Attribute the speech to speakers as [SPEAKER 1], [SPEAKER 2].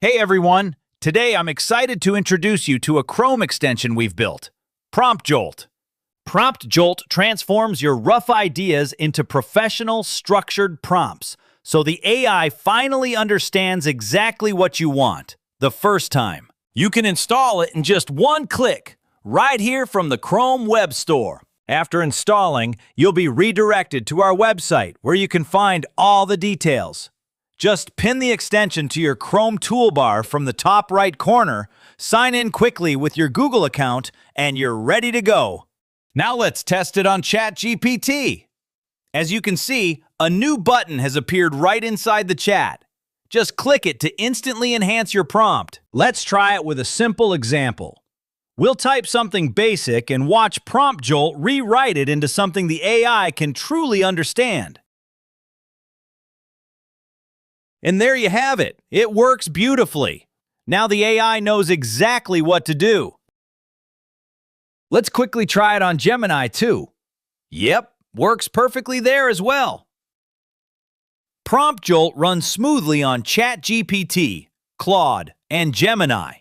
[SPEAKER 1] Hey everyone! Today I'm excited to introduce you to a Chrome extension we've built, PromptJolt. PromptJolt transforms your rough ideas into professional, structured prompts, so the AI finally understands exactly what you want, the first time. You can install it in just one click, right here from the Chrome Web Store. After installing, you'll be redirected to our website, where you can find all the details. Just pin the extension to your Chrome toolbar from the top right corner, sign in quickly with your Google account, and you're ready to go. Now let's test it on ChatGPT. As you can see, a new button has appeared right inside the chat. Just click it to instantly enhance your prompt. Let's try it with a simple example. We'll type something basic and watch PromptJolt rewrite it into something the AI can truly understand. And there you have it. It works beautifully. Now the AI knows exactly what to do. Let's quickly try it on Gemini too. Yep, works perfectly there as well. PromptJolt runs smoothly on ChatGPT, Claude, and Gemini.